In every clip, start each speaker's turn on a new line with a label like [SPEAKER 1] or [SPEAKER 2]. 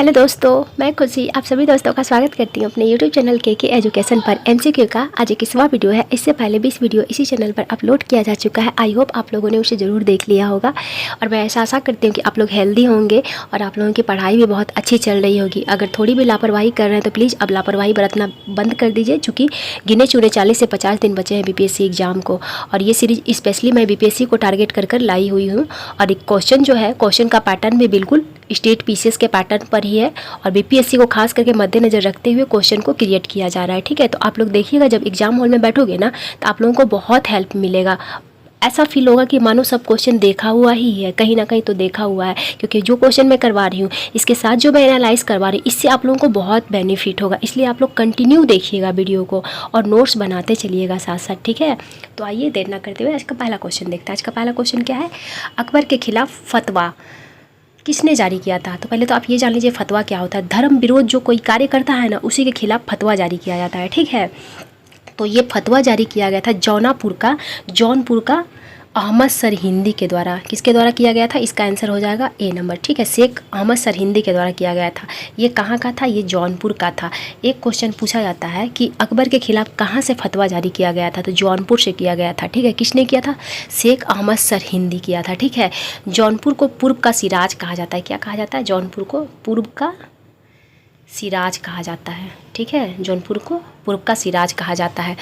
[SPEAKER 1] Hello दोस्तों, मैं खुशी आप सभी दोस्तों का स्वागत करती हूँ अपने यूट्यूब चैनल के एजुकेशन पर। एमसीक्यू का आज 21वां वीडियो है। इससे पहले भी इस वीडियो इसी चैनल पर अपलोड किया जा चुका है। आई होप आप लोगों ने उसे ज़रूर देख लिया होगा और मैं ऐसा आशा करती हूँ कि आप लोग हेल्दी होंगे और आप लोगों की पढ़ाई भी बहुत अच्छी चल रही होगी। अगर थोड़ी भी लापरवाही कर रहे हैं तो प्लीज़ अब लापरवाही बरतना बंद कर दीजिए, चूँकि गिने चुने 40 से 50 दिन बचे हैं BPSC एग्ज़ाम को। और ये सीरीज़ स्पेशली मैं BPSC को टारगेट कर लाई हुई हूँ। और एक क्वेश्चन जो है, क्वेश्चन का पैटर्न भी बिल्कुल स्टेट पीसीएस के पैटर्न पर ही है और BPSC को खास करके मद्देनज़र रखते हुए क्वेश्चन को क्रिएट किया जा रहा है। ठीक है, तो आप लोग देखिएगा जब एग्जाम हॉल में बैठोगे ना तो आप लोगों को बहुत हेल्प मिलेगा। ऐसा फील होगा कि मानो सब क्वेश्चन देखा हुआ ही है, कहीं ना कहीं तो देखा हुआ है, क्योंकि जो क्वेश्चन मैं करवा रही हूँ इसके साथ जो मैं एनालाइज करवा रही हूँ इससे आप लोगों को बहुत बेनिफिट होगा। इसलिए आप लोग कंटिन्यू देखिएगा वीडियो को और नोट्स बनाते चलिएगा साथ साथ। ठीक है, तो आइए देर ना करते हुए आज का पहला क्वेश्चन देखते हैं। आज का पहला क्वेश्चन क्या है? अकबर के खिलाफ फतवा किसने जारी किया था? तो पहले तो आप ये जान लीजिए फतवा क्या होता है। धर्म विरोध जो कोई कार्य करता है ना, उसी के खिलाफ फतवा जारी किया जाता है। ठीक है, तो ये फतवा जारी किया गया था जौनपुर का अहमद सरहिंदी के द्वारा। किसके द्वारा किया गया था? इसका आंसर हो जाएगा ए नंबर। ठीक है, शेख अहमद सरहिंदी के द्वारा किया गया था। ये कहाँ का था? ये जौनपुर का था। एक क्वेश्चन पूछा जाता है कि अकबर के खिलाफ कहाँ से फतवा जारी किया गया था, तो जौनपुर से किया गया था। ठीक है, किसने किया था? शेख अहमद सरहिंदी किया था। ठीक है, जौनपुर को पूर्व का सिराज कहा जाता है। क्या कहा जाता है? जौनपुर को पूर्व का सिराज कहा जाता है। ठीक है, जौनपुर को पूर्व का सिराज कहा जाता है।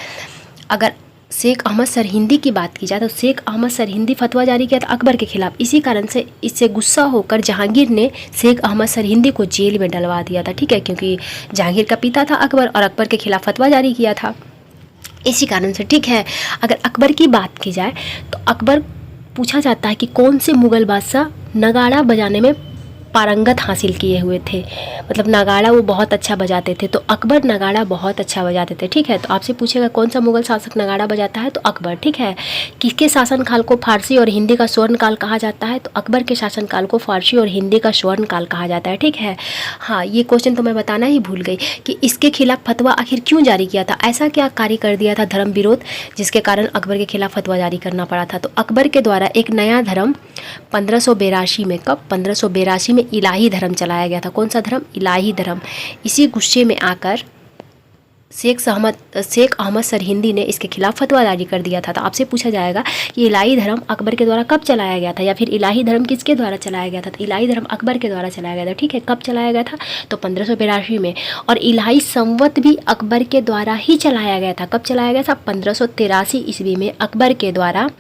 [SPEAKER 1] अगर शेख अहमद सरहिंदी की बात की जाए तो शेख अहमद सरहिंदी फतवा जारी किया था अकबर के खिलाफ। इसी कारण से इससे गुस्सा होकर जहांगीर ने शेख अहमद सरहिंदी को जेल में डलवा दिया था। ठीक है, क्योंकि जहांगीर का पिता था अकबर और अकबर के खिलाफ फतवा जारी किया था इसी कारण से। ठीक है, अगर अकबर की बात की जाए तो अकबर पूछा जाता है कि कौन से मुग़ल बादशाह नगाड़ा बजाने में पारंगत हासिल किए हुए थे, मतलब नगाड़ा वो बहुत अच्छा बजाते थे। तो अकबर नगाड़ा बहुत अच्छा बजाते थे। ठीक है, तो आपसे पूछेगा कौन सा मुगल शासक नगाड़ा बजाता है, तो अकबर। ठीक है, किसके शासनकाल को फारसी और हिंदी का स्वर्ण काल कहा जाता है, तो अकबर के शासनकाल को फारसी और हिंदी का स्वर्ण काल कहा जाता है। ठीक है, हाँ ये क्वेश्चन तो मैं बताना ही भूल गई कि इसके खिलाफ फतवा आखिर क्यों जारी किया था। ऐसा क्या कार्य कर दिया था धर्म विरोध जिसके कारण अकबर के खिलाफ फतवा जारी करना पड़ा था? तो अकबर के द्वारा एक नया धर्म 1582 में, कब? 1582 में इलाही धर्म चलाया गया था। कौन सा धर्म? इलाही धर्म। इसी गुस्से में आकर शेख अहमद सरहिंदी ने इसके खिलाफ फतवा जारी कर दिया था। तो आपसे पूछा जाएगा कि इलाही धर्म अकबर के द्वारा कब चलाया गया था, या फिर इलाही धर्म किसके द्वारा चलाया गया था? तो इलाही धर्म अकबर के द्वारा चलाया गया था। ठीक है, कब चलाया गया था? तो 1582 में। और इलाही संवत भी अकबर के द्वारा ही चलाया गया था। कब चलाया गया था? 1583 ईस्वी में अकबर के द्वारा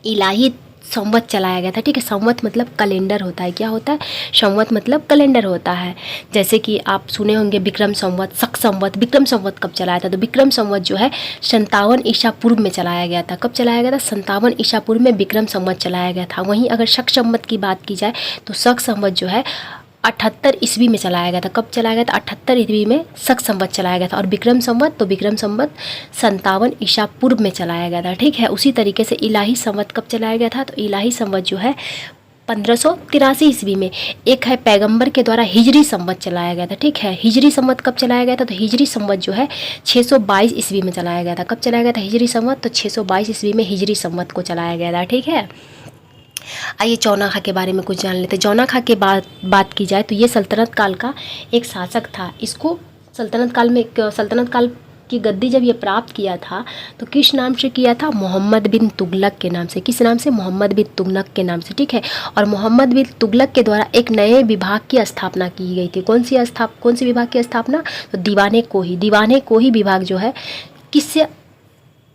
[SPEAKER 1] इलाही संवत चलाया गया था। ठीक है, संवत मतलब कैलेंडर होता है। क्या होता है? संवत मतलब कैलेंडर होता है। जैसे कि आप सुने होंगे विक्रम संवत, शक संवत। विक्रम संवत कब चलाया था? तो विक्रम संवत जो है 57 ईसा पूर्व में चलाया गया था। कब चलाया गया था? 57 ईसा पूर्व में विक्रम संवत चलाया गया था। वहीं अगर शक संवत की बात की जाए तो शक संवत जो है 78 ईस्वी में चलाया गया था। कब चलाया गया था? 78 ईस्वी में शक संवत चलाया गया था। और विक्रम संवत, तो विक्रम संवत 57 ईसा पूर्व में चलाया गया था। ठीक है, उसी तरीके से इलाही संवत कब चलाया गया था? तो इलाही संवत जो है 1583 ईस्वी में। एक है पैगंबर के द्वारा हिजरी संवत चलाया गया था। ठीक है, हिजरी संवत कब चलाया गया था? तो हिजरी संवत जो है 622 ईस्वी में चलाया गया था। कब चलाया गया था हिजरी संवत? तो 622 ईस्वी में हिजरी संवत को चलाया गया था। ठीक है, आइए चौना खां के बारे में कुछ जान लेते हैं। चौना खां के बात की जाए तो ये सल्तनत काल का एक शासक था। इसको सल्तनत काल की गद्दी जब ये प्राप्त किया था तो किस नाम से किया था? मोहम्मद बिन तुगलक के नाम से। किस नाम से? मोहम्मद बिन तुगलक के नाम से। ठीक है, और मोहम्मद बिन तुगलक के द्वारा एक नए विभाग की स्थापना की गई थी। कौन सी विभाग की स्थापना? तो दीवाने कोही विभाग जो है किससे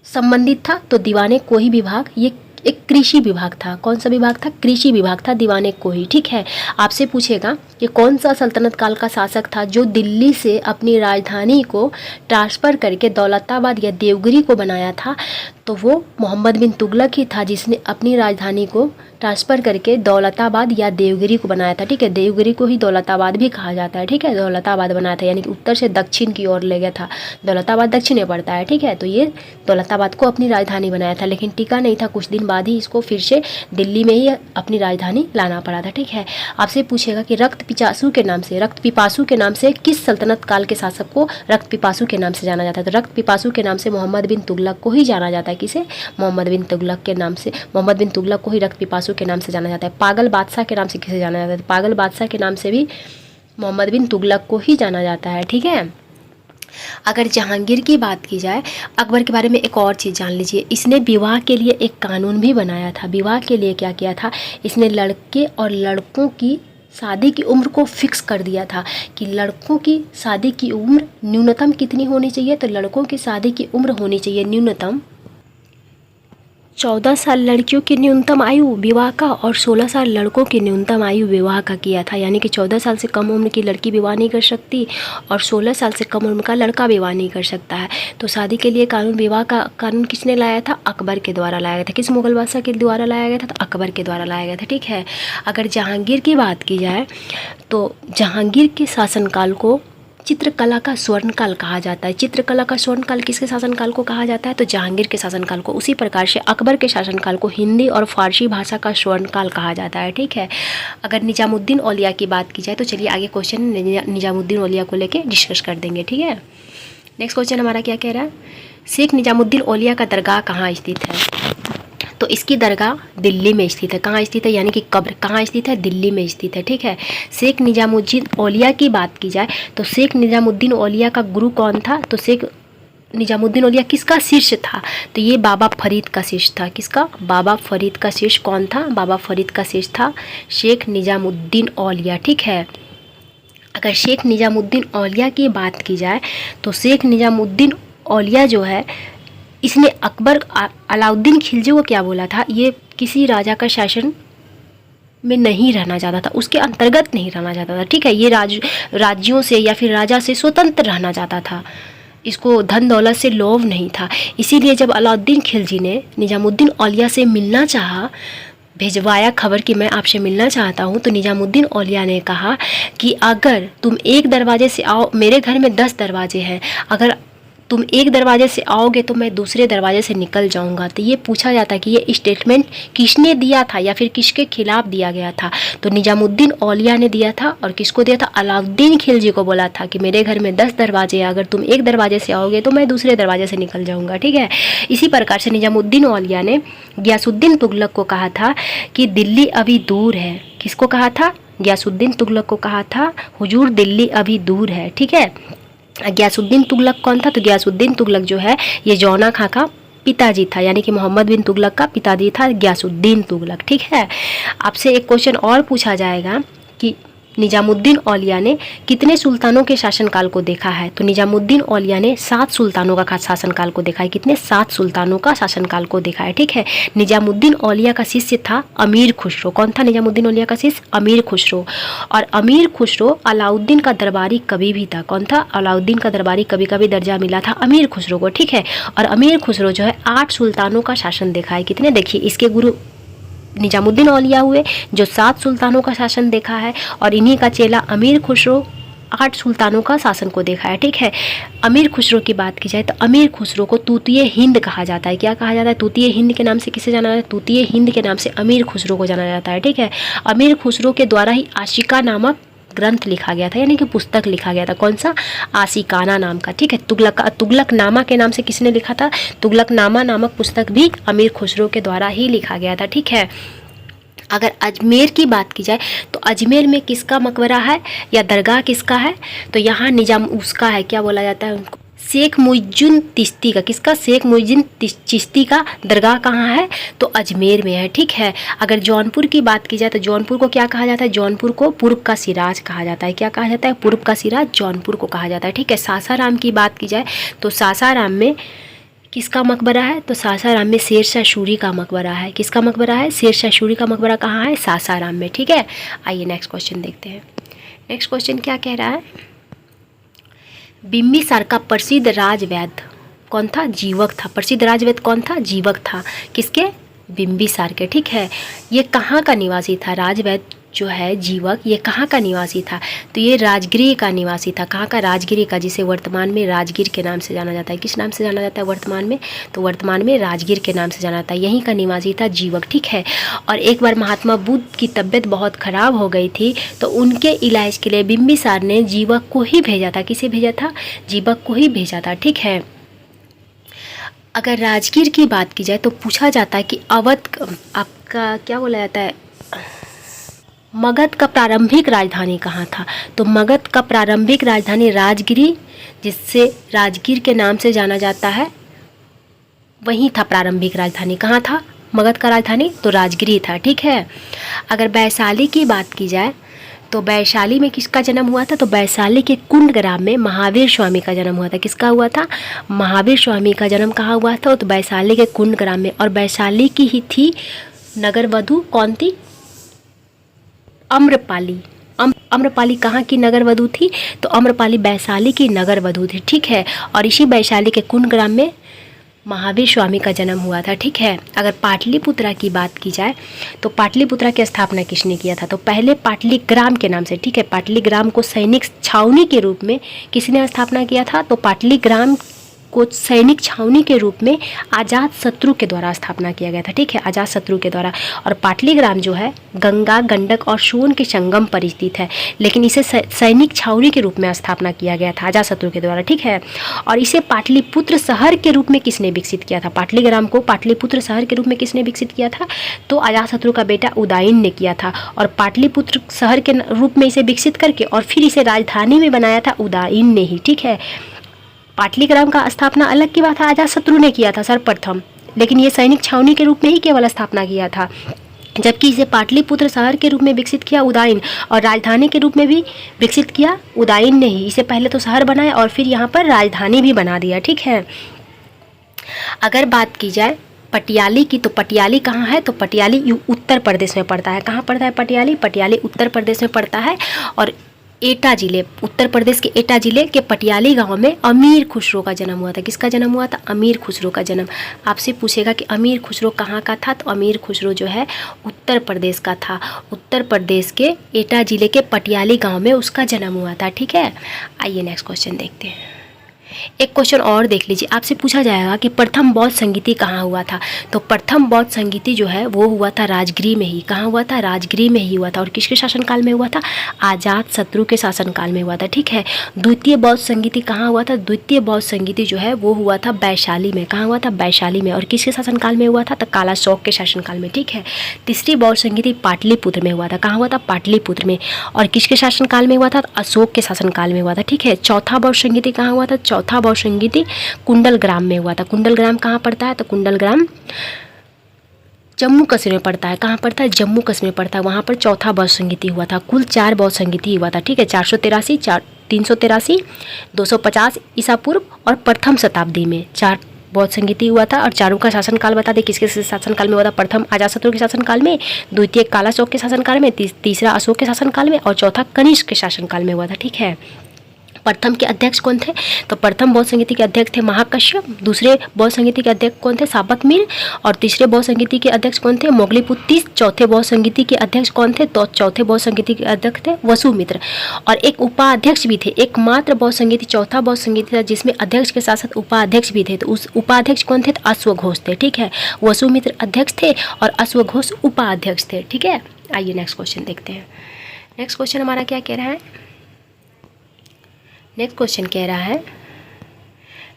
[SPEAKER 1] संबंधित था? तो दीवाने कोही विभाग ये एक कृषि विभाग था। कौन सा विभाग था? कृषि विभाग था दीवाने कोही। ठीक है, आपसे पूछेगा कि कौन सा सल्तनत काल का शासक था जो दिल्ली से अपनी राजधानी को ट्रांसफ़र करके दौलताबाद या देवगिरी को बनाया था? तो वो मोहम्मद बिन तुगलक ही था जिसने अपनी राजधानी को ट्रांसफ़र करके दौलताबाद या देवगिरी को बनाया था। ठीक है, देवगिरी को ही दौलताबाद भी कहा जाता है। ठीक है, दौलताबाद बनाया था, यानी कि उत्तर से दक्षिण की ओर ले गया था। दौलताबाद दक्षिण में पड़ता है। ठीक है, तो ये दौलताबाद को अपनी राजधानी बनाया था, लेकिन टिका नहीं था। कुछ दिन बाद ही इसको फिर से दिल्ली में ही अपनी राजधानी लाना पड़ा था। ठीक है, आपसे पूछेगा कि रक्त पिपासु के नाम से किस सल्तनत काल के शासक को रक्त पिपासु के नाम से जाना जाता है? तो रक्त पिपासु के नाम से मोहम्मद बिन तुगलक को ही जाना जाता है। किसे? मोहम्मद बिन तुगलक के नाम से। मोहम्मद बिन तुगलक को ही रक्त पिपासु के नाम से जाना जाता है। पागल बादशाह के नाम से किसे जाना जाता है? पागल बादशाह के नाम से भी मोहम्मद बिन तुगलक को ही जाना जाता है। ठीक है। अगर जहांगीर की बात की जाए, अकबर के बारे में एक और चीज़ जान लीजिए, इसने विवाह के लिए एक कानून भी बनाया था। विवाह के लिए क्या किया था, इसने लड़के और लड़कों की शादी की उम्र को फिक्स कर दिया था कि लड़कों की शादी की उम्र न्यूनतम कितनी होनी चाहिए, तो लड़कों की शादी की उम्र होनी चाहिए न्यूनतम 14 साल लड़कियों की न्यूनतम आयु विवाह का और 16 साल लड़कों की न्यूनतम आयु विवाह का किया था। यानी कि 14 साल से कम उम्र की लड़की विवाह नहीं कर सकती और 16 साल से कम उम्र का लड़का विवाह नहीं कर सकता है। तो शादी के लिए कानून, विवाह का कानून किसने लाया था, अकबर के द्वारा लाया गया था। किस मुगल बादशाह के द्वारा लाया गया था, तो अकबर के द्वारा लाया गया था। ठीक है। अगर जहांगीर की बात की जाए तो जहांगीर के शासनकाल को चित्रकला का स्वर्णकाल कहा जाता है। चित्रकला का स्वर्णकाल किसके शासनकाल को कहा जाता है, तो जहांगीर के शासनकाल को। उसी प्रकार से अकबर के शासनकाल को हिंदी और फारसी भाषा का स्वर्णकाल कहा जाता है। ठीक है। अगर निजामुद्दीन औलिया की बात की जाए तो चलिए आगे क्वेश्चन निजामुद्दीन औलिया को लेके डिस्कस कर देंगे। ठीक है। नेक्स्ट क्वेश्चन हमारा क्या कह रहा है, शेख निजामुद्दीन औलिया का दरगाह कहाँ स्थित है, तो इसकी दरगाह दिल्ली में स्थित है। कहाँ स्थित है, यानी कि कब्र कहाँ स्थित है, दिल्ली में स्थित है। ठीक है। शेख निजामुद्दीन औलिया की बात की जाए तो शेख निजामुद्दीन औलिया का गुरु कौन था, तो शेख निजामुद्दीन औलिया किसका शिष्य था, तो ये बाबा फरीद का शिष्य था। किसका, बाबा फरीद का शिष्य कौन था, बाबा फरीद का शिष्य था शेख निजामुद्दीन औलिया। ठीक है। अगर शेख निजामुद्दीन औलिया की बात की जाए तो शेख निजामुद्दीन औलिया जो है, इसने अकबर अलाउद्दीन खिलजी को क्या बोला था, ये किसी राजा का शासन में नहीं रहना चाहता था, उसके अंतर्गत नहीं रहना चाहता था। ठीक है। ये राज्यों से या फिर राजा से स्वतंत्र रहना चाहता था, इसको धन दौलत से लोभ नहीं था। इसीलिए जब अलाउद्दीन खिलजी ने निजामुद्दीन औलिया से मिलना चाहा, भिजवाया खबर कि मैं आपसे मिलना चाहता हूँ, तो निजामुद्दीन औलिया ने कहा कि अगर तुम एक दरवाजे से आओ, मेरे घर में 10 दरवाजे हैं, अगर तुम एक दरवाजे से आओगे तो मैं दूसरे दरवाजे से निकल जाऊंगा। तो ये पूछा जाता है कि ये स्टेटमेंट किसने दिया था या फिर किसके खिलाफ दिया गया था, तो निजामुद्दीन औलिया ने दिया था। और किसको दिया था, अलाउद्दीन खिलजी को बोला था कि मेरे घर में 10 दरवाजे हैं, अगर तुम एक दरवाजे से आओगे तो मैं दूसरे दरवाजे से निकल जाऊँगा। ठीक है। इसी प्रकार से निजामुद्दीन औलिया ने गयासुद्दीन तुगलक को कहा था कि दिल्ली अभी दूर है। किसको कहा था, गयासुद्दीन तुगलक को कहा था, हुजूर दिल्ली अभी दूर है। ठीक है। गयासुद्दीन तुगलक कौन था, तो गयासुद्दीन तुगलक जो है ये जौना खां का पिताजी था, यानी कि मोहम्मद बिन तुगलक का पिताजी था गयासुद्दीन तुगलक। ठीक है। आपसे एक क्वेश्चन और पूछा जाएगा कि निजामुद्दीन औलिया ने कितने सुल्तानों के शासनकाल को देखा है, तो निजामुद्दीन औलिया ने 7 सुल्तानों का शासनकाल को देखा है। कितने, 7 सुल्तानों का शासनकाल को देखा है। ठीक है। निजामुद्दीन औलिया का शिष्य था अमीर खुसरो। कौन था निजामुद्दीन औलिया का शिष्य, अमीर खुसरो। और अमीर खुसरो अलाउद्दीन का दरबारी कवि भी था। कौन था, अलाउद्दीन का दरबारी कवि का भी दर्जा मिला था अमीर खुसरो को। ठीक है। और अमीर खुसरो जो है 8 सुल्तानों का शासन देखा है। कितने, देखिए इसके गुरु निजामुद्दीन औलिया हुए जो 7 सुल्तानों का शासन देखा है, और इन्हीं का चेला अमीर खुसरो 8 सुल्तानों का शासन को देखा है। ठीक है। अमीर खुसरो की बात की जाए तो अमीर खुसरो को तूतीय हिंद कहा जाता है। क्या कहा जाता है, तूतीय हिंद के नाम से किसे जाना जाता है, तूतीय हिंद के नाम से अमीर खुसरो को जाना जाता है। ठीक है। अमीर खुसरो के द्वारा ही आशिका नामक ग्रंथ लिखा गया था, यानी कि पुस्तक लिखा गया था। कौन सा, आशिकाना नाम का। ठीक है। तुगलकनामा के नाम से किसने लिखा था, तुगलकनामा नामक पुस्तक भी अमीर खुसरो के द्वारा ही लिखा गया था। ठीक है। अगर अजमेर की बात की जाए तो अजमेर में किसका मकबरा है या दरगाह किसका है, तो यहाँ निजाम उसका है, क्या बोला जाता है उनको, शेख मुइजुद्दीन चिश्ती का। किसका, शेख मुइजुद्दीन चिश्ती का दरगाह कहाँ है, तो अजमेर में है। ठीक है। अगर जौनपुर की बात की जाए तो जौनपुर को क्या कहा जाता है, जौनपुर को पूर्व का सिराज कहा जाता है। क्या कहा जाता है, पूर्व का सिराज जौनपुर को कहा जाता है। ठीक है। सासाराम की बात की जाए तो सासाराम में किसका मकबरा है, तो सासाराम में शेरशाह सूरी का मकबरा है। किसका मकबरा है, शेरशाह सूरी का मकबरा कहाँ है, सासाराम में। ठीक है। आइए नेक्स्ट क्वेश्चन देखते हैं। नेक्स्ट क्वेश्चन क्या कह रहा है, बिम्बिसार का प्रसिद्ध राजवैद्य कौन था, जीवक था। प्रसिद्ध राजवैद्य कौन था, जीवक था। किसके, बिम्बिसार के। ठीक है। ये कहाँ का निवासी था, राजवैद्य जो है जीवक, ये कहाँ का निवासी था, तो ये राजगिरी का निवासी था। कहाँ का, राजगिरी का, जिसे वर्तमान में राजगीर के नाम से जाना जाता है। किस नाम से जाना जाता है वर्तमान में, तो वर्तमान में राजगीर के नाम से जाना जाता है। यहीं का निवासी था जीवक। ठीक है। और एक बार महात्मा बुद्ध की तबीयत बहुत ख़राब हो गई थी, तो उनके इलाज के लिए बिम्बिसार ने जीवक को ही भेजा था। किसे भेजा था, जीवक को ही भेजा था। ठीक है। अगर राजगीर की बात की जाए तो पूछा जाता है कि अवध आपका क्या बोला जाता है, मगध का प्रारंभिक राजधानी कहाँ था? तो मगध का प्रारंभिक राजधानी राजगिरी, जिससे राजगीर के नाम से जाना जाता है, वहीं था प्रारंभिक राजधानी। कहाँ था मगध का राजधानी? तो राजगिरी था। ठीक है। अगर वैशाली की बात की जाए तो वैशाली में किसका जन्म हुआ था? तो वैशाली के कुंड ग्राम में महावीर स्वामी का जन्म हुआ था। किसका हुआ था? महावीर स्वामी का जन्म कहाँ हुआ था? तो वैशाली के कुंड ग्राम में। और वैशाली की ही थी नगर वधु, कौन थी? अम्रपाली। अम्रपाली कहाँ की नगर वधु थी? तो अम्रपाली वैशाली की नगर वधु थी। ठीक है। और इसी वैशाली के कुंड ग्राम में महावीर स्वामी का जन्म हुआ था। ठीक है। अगर पाटलिपुत्रा की बात की जाए तो पाटलिपुत्रा की स्थापना किसने किया था? तो पहले पाटलिग्राम के नाम से, ठीक है, पाटलिग्राम को सैनिक छावनी के रूप में किसने स्थापना किया था? तो पाटलिग्राम को सैनिक छावनी के रूप में आजाद शत्रु के द्वारा स्थापना किया गया था। ठीक है, आजाद शत्रु के द्वारा। और पाटलिग्राम जो है गंगा, गंडक और सोन के संगम पर स्थित है, लेकिन इसे सैनिक छावनी के रूप में स्थापना किया गया था आजाद शत्रु के द्वारा। ठीक है। और इसे पाटलिपुत्र शहर के रूप में किसने विकसित किया था? पाटलिग्राम को पाटलिपुत्र शहर के रूप में किसने विकसित किया था? तो अजात शत्रु का बेटा उदयन ने किया था। और पाटलिपुत्र शहर के रूप में इसे विकसित करके और फिर इसे राजधानी में बनाया था उदयन ने ही। ठीक है। पाटलिग्राम का स्थापना अलग की बात है, अजात शत्रु ने किया था सर्वप्रथम, लेकिन ये सैनिक छावनी के रूप में ही केवल स्थापना किया था, जबकि इसे पाटलिपुत्र शहर के रूप में विकसित किया उदयन, और राजधानी के रूप में भी विकसित किया उदयन ने ही। इसे पहले तो शहर बनाया और फिर यहाँ पर राजधानी भी बना दिया। ठीक है। अगर बात की जाए पटियाली की, तो पटियाली कहाँ है? तो पटियाली उत्तर प्रदेश में पड़ता है। कहाँ पड़ता है पटियाली? पटियाली उत्तर प्रदेश में पड़ता है। और एटा जिले, उत्तर प्रदेश के एटा जिले के पटियाली गांव में अमीर खुसरो का जन्म हुआ था। किसका जन्म हुआ था? अमीर खुसरो का जन्म। आपसे पूछेगा कि अमीर खुसरो कहाँ का था? तो अमीर खुसरो जो है उत्तर प्रदेश का था। उत्तर प्रदेश के एटा जिले के पटियाली गांव में उसका जन्म हुआ था। ठीक है। आइए नेक्स्ट क्वेश्चन देखते हैं। एक क्वेश्चन और देख लीजिए। आपसे पूछा जाएगा कि प्रथम बौद्ध संगीति कहाँ हुआ था? तो प्रथम बौद्ध संगीति जो है वो हुआ था राजगिरी में ही। कहाँ हुआ था? राजगिरी में ही हुआ था। और किसके शासनकाल में हुआ था? आजाद शत्रु के शासनकाल में हुआ था। ठीक है। द्वितीय बौद्ध संगीति कहाँ हुआ था? द्वितीय बौद्ध संगीति जो है वो हुआ था वैशाली में। कहाँ हुआ था? वैशाली में। और किसके शासनकाल में हुआ था? तो कालाशोक के शासनकाल में। ठीक है। तीसरी बौद्ध संगीति पाटलिपुत्र में हुआ था। कहाँ हुआ था? पाटलिपुत्र में। और किसके शासनकाल में हुआ था? अशोक के शासनकाल में हुआ था। ठीक है। चौथा बौद्ध संगीति कहाँ हुआ था? चौथा बौद्ध संगीति कुंडलग्राम में हुआ था। कुंडलग्राम कहाँ पड़ता है? तो कुंडलग्राम जम्मू कश्मीर में पड़ता है। कहाँ पड़ता है? जम्मू कश्मीर में पड़ता है। वहाँ पर चौथा बौद्ध संगीति हुआ था। कुल 4 बौद्ध संगीति हुआ था। ठीक है। 483, 383, 250 ईसा पूर्व और प्रथम शताब्दी में 4 बौद्ध संगीति हुआ था। और चारों का शासनकाल बता दें, किसके शासनकाल में हुआ था? प्रथम अजातशत्रु के शासनकाल में, द्वितीय कालाशोक के शासनकाल में, तीसरा अशोक के शासनकाल में और चौथा कनिष्क के शासनकाल में हुआ था। ठीक है। प्रथम के अध्यक्ष कौन थे? तो प्रथम बौद्ध संगीति के अध्यक्ष थे महाकश्यप। दूसरे बौद्ध संगीति के अध्यक्ष कौन थे? साबतमीर। और तीसरे बौद्ध संगीति के अध्यक्ष कौन थे? मोगलीपुत्तीस। चौथे बौद्ध संगीति के अध्यक्ष कौन थे? तो चौथे बौद्ध संगीति के अध्यक्ष थे वसुमित्र। और एक उपाध्यक्ष भी थे। एकमात्र बौद्ध संगीति चौथा बौद्ध संगीति था जिसमें अध्यक्ष के साथ साथ उपाध्यक्ष भी थे। तो उस उपाध्यक्ष कौन थे? तो अश्वघोष थे। ठीक है। वसुमित्र अध्यक्ष थे और अश्वघोष उपाध्यक्ष थे। ठीक है। आइए नेक्स्ट क्वेश्चन देखते हैं। नेक्स्ट क्वेश्चन हमारा क्या कह रहा है? नेक्स्ट क्वेश्चन कह रहा है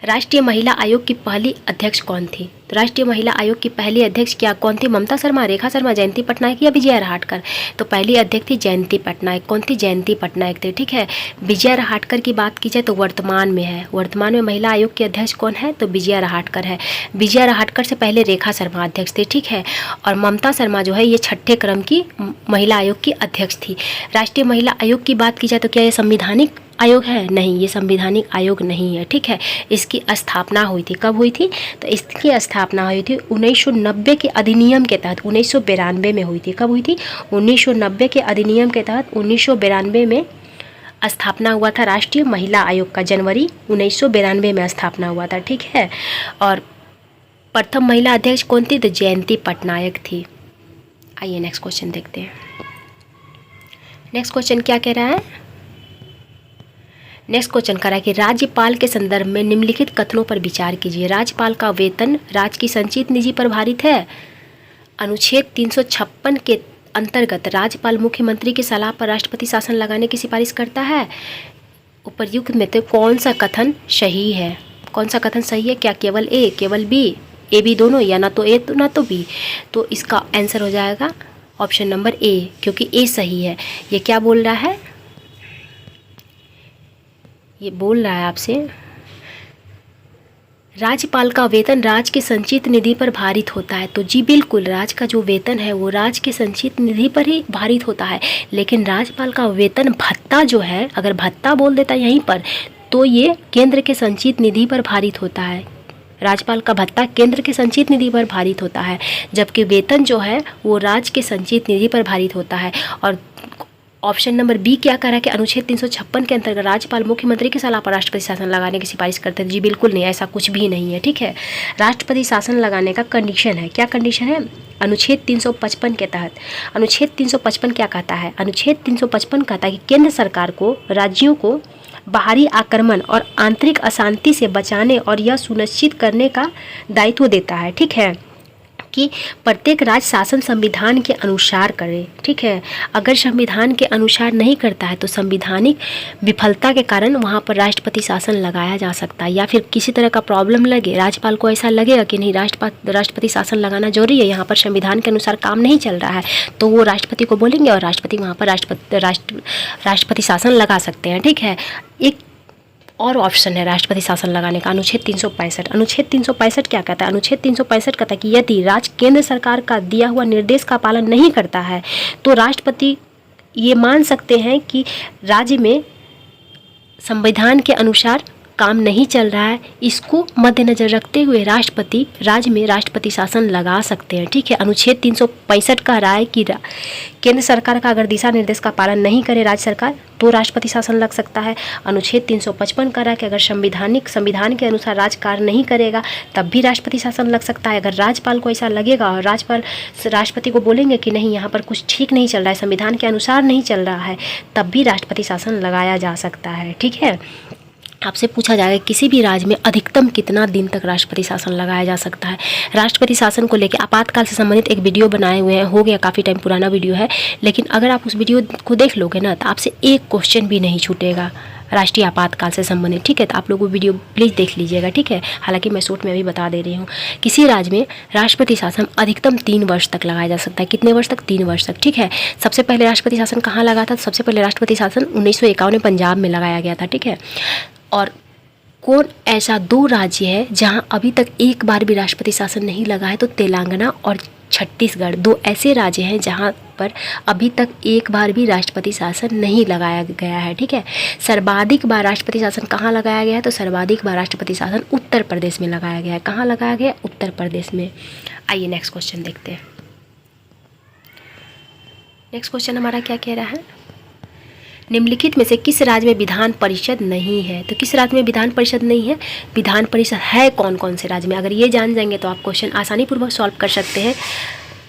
[SPEAKER 1] राष्ट्रीय महिला आयोग की पहली अध्यक्ष कौन थी? तो राष्ट्रीय महिला आयोग की पहली अध्यक्ष क्या कौन थी? ममता शर्मा, रेखा शर्मा, जयंती पटनायक या विजया रहाटकर? तो पहली अध्यक्ष थी जयंती पटनायक। कौन थी? जयंती पटनायक थे। ठीक है। विजया रहाटकर की बात की जाए तो वर्तमान में है। वर्तमान में महिला आयोग की अध्यक्ष कौन है? तो विजया रहाटकर है। विजया रहाटकर से पहले रेखा शर्मा अध्यक्ष थे। ठीक है। और ममता शर्मा जो है ये 6ठे क्रम की महिला आयोग की अध्यक्ष थी। राष्ट्रीय महिला आयोग की बात की जाए तो क्या ये संविधानिक आयोग है? नहीं, ये संवैधानिक आयोग नहीं है। ठीक है। इसकी स्थापना हुई थी। कब हुई थी? तो इसकी स्थापना हुई थी 1990 के अधिनियम के तहत। 1992 में हुई थी। कब हुई थी? 1990 के अधिनियम के तहत 1992 में स्थापना हुआ था राष्ट्रीय महिला आयोग का। जनवरी 1992 में स्थापना हुआ था। ठीक है। और प्रथम महिला अध्यक्ष कौन थी? तो जयंती पटनायक थी। आइए नेक्स्ट क्वेश्चन देखते हैं। नेक्स्ट क्वेश्चन क्या कह रहा है? नेक्स्ट क्वेश्चन करा कि राज्यपाल के संदर्भ में निम्नलिखित कथनों पर विचार कीजिए। राज्यपाल का वेतन राज्य की संचित निधि पर भारित है। अनुच्छेद 356 के अंतर्गत राज्यपाल मुख्यमंत्री की सलाह पर राष्ट्रपति शासन लगाने की सिफारिश करता है। उपर्युक्त में तो कौन सा कथन सही है? कौन सा कथन सही है? क्या केवल ए, केवल बी, ए बी दोनों, या ना तो ए तो ना तो बी? तो इसका आंसर हो जाएगा ऑप्शन नंबर ए, क्योंकि ए सही है। ये क्या बोल रहा है, ये बोल रहा है आपसे राज्यपाल का वेतन राज्य के संचित निधि पर भारित होता है। तो जी बिल्कुल, राज्य का जो वेतन है वो राज्य के संचित निधि पर ही भारित होता है। लेकिन राज्यपाल का वेतन भत्ता जो है, अगर भत्ता बोल देता यहीं पर, तो ये केंद्र के संचित निधि पर भारित होता है। राज्यपाल का भत्ता केंद्र के संचित निधि पर भारित होता है, जबकि वेतन जो है वो राज्य के संचित निधि पर भारित होता है। और ऑप्शन नंबर बी क्या कह रहा है कि अनुच्छेद 356 के अंतर्गत राज्यपाल मुख्यमंत्री की सलाह पर राष्ट्रपति शासन लगाने की सिफारिश करते हैं। जी बिल्कुल नहीं, ऐसा कुछ भी नहीं है। ठीक है, राष्ट्रपति शासन लगाने का कंडीशन है, क्या कंडीशन है, अनुच्छेद 355 के तहत। अनुच्छेद 355 क्या कहता है, अनुच्छेद 355 कहता है कि केंद्र सरकार को राज्यों को बाहरी आक्रमण और आंतरिक अशांति से बचाने और यह सुनिश्चित करने का दायित्व देता है। ठीक है, कि प्रत्येक राज्य शासन संविधान के अनुसार करे। ठीक है, अगर संविधान के अनुसार नहीं करता है तो संवैधानिक विफलता के कारण वहाँ पर राष्ट्रपति शासन लगाया जा सकता है, या फिर किसी तरह का प्रॉब्लम लगे, राज्यपाल को ऐसा लगेगा कि नहीं राष्ट्रपति शासन लगाना जरूरी है, यहाँ पर संविधान के अनुसार काम नहीं चल रहा है, तो वो राष्ट्रपति को बोलेंगे और राष्ट्रपति वहाँ पर राष्ट्रपति शासन लगा सकते हैं। ठीक है, एक और ऑप्शन है राष्ट्रपति शासन लगाने का, अनुच्छेद 365। अनुच्छेद 365 क्या कहता है, अनुच्छेद 365 कहता है कि यदि राज्य केंद्र सरकार का दिया हुआ निर्देश का पालन नहीं करता है तो राष्ट्रपति ये मान सकते हैं कि राज्य में संविधान के अनुसार काम नहीं चल रहा है। इसको मद्देनजर रखते हुए राष्ट्रपति राज्य में राष्ट्रपति शासन लगा सकते हैं। ठीक है, अनुच्छेद 365 कह रहा है कि केंद्र सरकार का अगर दिशा निर्देश का पालन नहीं करे राज्य सरकार तो राष्ट्रपति शासन लग सकता है। अनुच्छेद 355 कह रहा है कि अगर संविधान के अनुसार राज्य कार्य नहीं करेगा तब भी राष्ट्रपति शासन लग सकता है। अगर राज्यपाल को ऐसा लगेगा और राज्यपाल राष्ट्रपति को बोलेंगे कि नहीं यहाँ पर कुछ ठीक नहीं चल रहा है, संविधान के अनुसार नहीं चल रहा है, तब भी राष्ट्रपति शासन लगाया जा सकता है। ठीक है, आपसे पूछा जाएगा किसी भी राज्य में अधिकतम कितना दिन तक राष्ट्रपति शासन लगाया जा सकता है। राष्ट्रपति शासन को लेकर आपातकाल से संबंधित एक वीडियो बनाए हुए हैं, हो गया काफ़ी टाइम पुराना वीडियो है, लेकिन अगर आप उस वीडियो को देख लोगे ना तो आपसे एक क्वेश्चन भी नहीं छूटेगा राष्ट्रीय आपातकाल से संबंधित। ठीक है, तो आप लोग वो वीडियो प्लीज़ देख लीजिएगा। ठीक है, हालांकि मैं शॉर्ट में अभी बता दे रही हूँ। किसी राज्य में राष्ट्रपति शासन अधिकतम 3 वर्ष तक लगाया जा सकता है। कितने वर्ष तक, 3 वर्ष तक। ठीक है, सबसे पहले राष्ट्रपति शासन कहाँ लगा था, सबसे पहले राष्ट्रपति शासन 1951 में पंजाब में लगाया गया था। ठीक है, और कौन ऐसा 2 राज्य है जहां अभी तक एक बार भी राष्ट्रपति शासन नहीं लगा है, तो तेलंगाना और छत्तीसगढ़ 2 ऐसे राज्य हैं जहां पर अभी तक एक बार भी राष्ट्रपति शासन नहीं लगाया गया है। ठीक है, सर्वाधिक बार राष्ट्रपति शासन कहाँ लगाया गया है, तो सर्वाधिक बार राष्ट्रपति शासन उत्तर प्रदेश में लगाया गया है। कहाँ लगाया गया, उत्तर प्रदेश में। आइए नेक्स्ट क्वेश्चन देखते हैं। नेक्स्ट क्वेश्चन हमारा क्या कह रहा है, निम्नलिखित में से किस राज्य में विधान परिषद नहीं है। तो किस राज्य में विधान परिषद नहीं है, विधान परिषद है कौन कौन से राज्य में, अगर ये जान जाएंगे तो आप क्वेश्चन आसानी पूर्वक सॉल्व कर सकते हैं।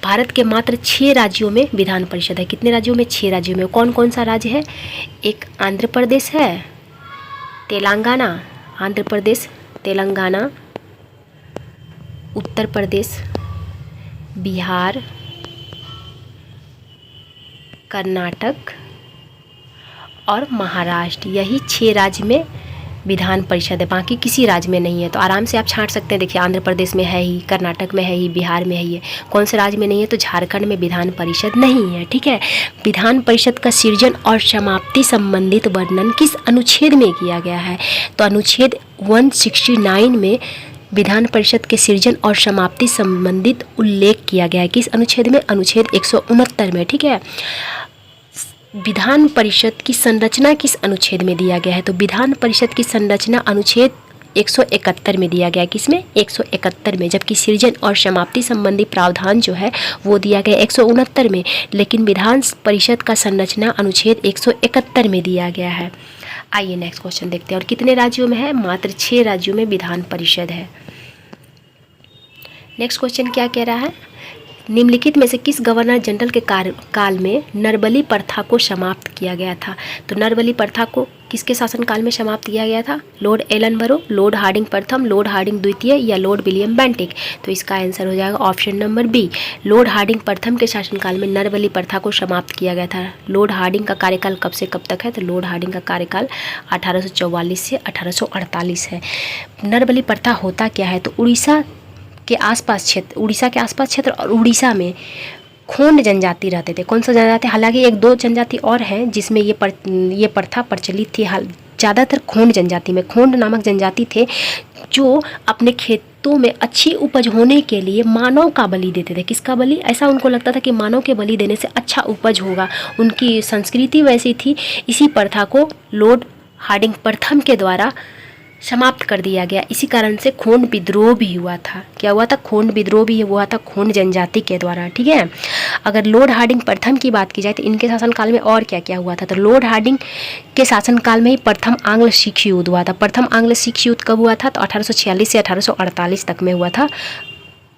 [SPEAKER 1] भारत के मात्र 6 राज्यों में विधान परिषद है। कितने राज्यों में, 6 राज्यों में। कौन कौन सा राज्य है, एक आंध्र प्रदेश है, तेलंगाना, आंध्र प्रदेश, तेलंगाना, उत्तर प्रदेश, बिहार, कर्नाटक और महाराष्ट्र। यही 6 राज्य में विधान परिषद है, बाकी किसी राज्य में नहीं है। तो आराम से आप छांट सकते हैं। देखिए, आंध्र प्रदेश में है ही, कर्नाटक में है ही, बिहार में है ही। कौन से राज्य में नहीं है, तो झारखंड में विधान परिषद नहीं है। ठीक है, विधान परिषद का सृजन और समाप्ति संबंधित वर्णन किस अनुच्छेद में किया गया है, तो अनुच्छेद 169 में विधान परिषद के सृजन और समाप्ति संबंधित उल्लेख किया गया है। किस अनुच्छेद में, अनुच्छेद 169 में। ठीक है, विधान परिषद की संरचना किस अनुच्छेद में दिया गया है, तो विधान परिषद की संरचना अनुच्छेद 171 में दिया गया है। किसमें, 171 में। जबकि सृजन और समाप्ति संबंधी प्रावधान जो है वो दिया गया 169 में, लेकिन विधान परिषद का संरचना अनुच्छेद 171 में दिया गया है। आइए नेक्स्ट क्वेश्चन देखते हैं। और कितने राज्यों में है, मात्र 6 राज्यों में विधान परिषद है। नेक्स्ट क्वेश्चन क्या कह रहा है, निम्नलिखित में से किस गवर्नर जनरल के काल में नरबली प्रथा को समाप्त किया गया था। तो नरबली प्रथा को किसके शासनकाल में समाप्त किया गया था, लॉर्ड एलनबरो, लॉर्ड हार्डिंग प्रथम, लॉर्ड हार्डिंग द्वितीय या लॉर्ड विलियम बेंटिक। तो इसका आंसर हो जाएगा option number B, Lord Hardinge प्रथम के शासनकाल में नरबली प्रथा को समाप्त किया गया था। लॉर्ड हार्डिंग का कार्यकाल कब से कब तक है, तो लॉर्ड हार्डिंग का कार्यकाल 1844 से 1848 है। नरबली प्रथा होता क्या है, तो उड़ीसा के आसपास क्षेत्र और उड़ीसा में खोंड जनजाति रहते थे। कौन सा जनजाति? हालांकि एक दो जनजाति और हैं जिसमें ये प्रथा प्रचलित थी। ज़्यादातर खोंड जनजाति में, खोंड नामक जनजाति थे जो अपने खेतों में अच्छी उपज होने के लिए मानव का बलि देते थे। किसका बलि? ऐसा उनको लगता था कि मानव के बलि देने से अच्छा उपज होगा, उनकी संस्कृति वैसी थी। इसी प्रथा को लॉर्ड हार्डिंग प्रथम के द्वारा समाप्त कर दिया गया। इसी कारण से खोंड विद्रोह भी हुआ था। क्या हुआ था? खोंड विद्रोह भी हुआ था खोंड जनजाति के द्वारा। ठीक है, अगर लॉर्ड हार्डिंग प्रथम की बात की जाए तो इनके शासनकाल में और क्या क्या हुआ था? तो लॉर्ड हार्डिंग के शासनकाल में ही प्रथम आंग्ल सिख युद्ध हुआ था। प्रथम आंग्ल सिख युद्ध कब हुआ था? तो 1846 से 1848 तक में हुआ था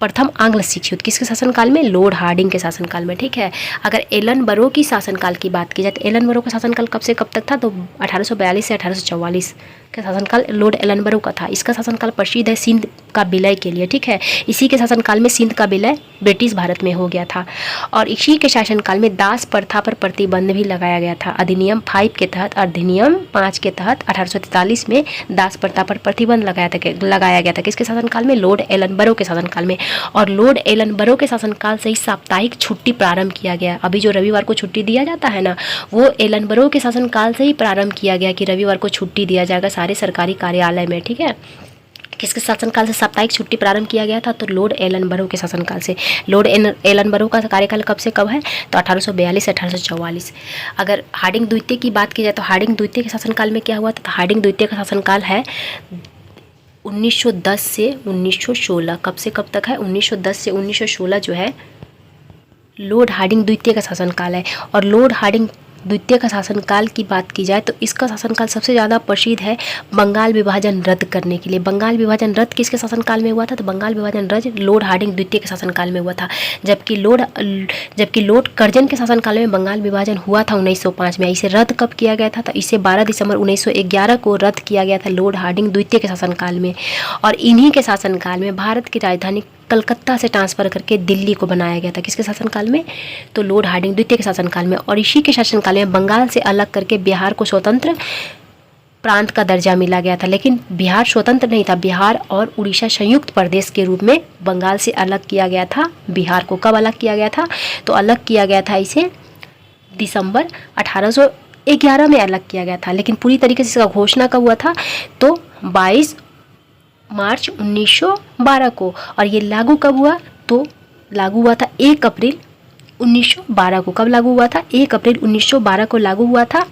[SPEAKER 1] प्रथम आंग्ल सिख युद्ध। किसके शासनकाल में? लॉर्ड हार्डिंग के शासनकाल में। ठीक है, अगर एलन बरो की शासनकाल की बात की जाए तो एलन बरो का शासनकाल कब से कब तक था? तो 1842 से 1844 का शासनकाल लॉर्ड एलन बरो का था। इसका शासनकाल प्रसिद्ध है सिंध का विलय के लिए। ठीक है, इसी के शासनकाल में सिंध का विलय ब्रिटिश भारत में हो गया था। और इसी के शासनकाल में दास प्रथा पर प्रतिबंध भी लगाया गया था। अधिनियम 5 के तहत, अधिनियम 5 के तहत 1843 में दास प्रथा पर प्रतिबंध लगाया गया था। किसके शासनकाल में? लॉर्ड एलन बरो के शासनकाल में। और लॉर्ड एलन बरो के शासनकाल से ही साप्ताहिक छुट्टी प्रारंभ किया गया। अभी जो रविवार को छुट्टी दिया जाता है ना, वो एलन बरो के शासनकाल से ही प्रारंभ किया गया कि रविवार को छुट्टी दिया जाएगा सारे सरकारी कार्यालय में। ठीक है, किसके शासनकाल से साप्ताहिक छुट्टी प्रारंभ किया गया था? तो लॉर्ड एलन बरो के शासनकाल से। लॉर्ड एलन बरो का कार्यकाल कब से कब है? तो 1842 से 1844। अगर हार्डिंग द्वितीय की बात की जाए तो हार्डिंग द्वितीय के शासनकाल में क्या हुआ था? तो हार्डिंग द्वितीय का शासनकाल है 1910 से 1916। कब से कब तक है? 1910 से 1916 जो है लॉर्ड हार्डिंग द्वितीय का शासनकाल है। और लॉर्ड हार्डिंग द्वितीय का शासनकाल की बात की जाए तो इसका शासनकाल सबसे ज़्यादा प्रसिद्ध है बंगाल विभाजन रद्द करने के लिए। बंगाल विभाजन रद्द किसके शासनकाल में हुआ था? तो बंगाल विभाजन रद्द लॉर्ड हार्डिंग द्वितीय के शासनकाल में हुआ था। जबकि लॉर्ड कर्जन के शासनकाल में बंगाल विभाजन हुआ था 1905 में। इसे रद्द कब किया गया था? तो इसे 12 दिसंबर 1911 को रद्द किया गया था लॉर्ड हार्डिंग द्वितीय के शासनकाल में। और इन्हीं के शासनकाल में भारत की राजधानी कलकत्ता से ट्रांसफ़र करके दिल्ली को बनाया गया था। किसके शासनकाल में? तो लॉर्ड हार्डिंग द्वितीय के शासनकाल में। और इसी के शासनकाल में बंगाल से अलग करके बिहार को स्वतंत्र प्रांत का दर्जा मिला गया था। लेकिन बिहार स्वतंत्र नहीं था, बिहार और उड़ीसा संयुक्त प्रदेश के रूप में बंगाल से अलग किया गया था। बिहार को कब अलग किया गया था? तो अलग किया गया था इसे दिसंबर 1811 में अलग किया गया था। लेकिन पूरी तरीके से इसका घोषणा कब हुआ था? तो 22 मार्च 1912 को। और ये लागू कब हुआ? तो लागू हुआ था 1 अप्रैल 1912 को। कब लागू हुआ था? 1 अप्रैल 1912 को लागू हुआ था।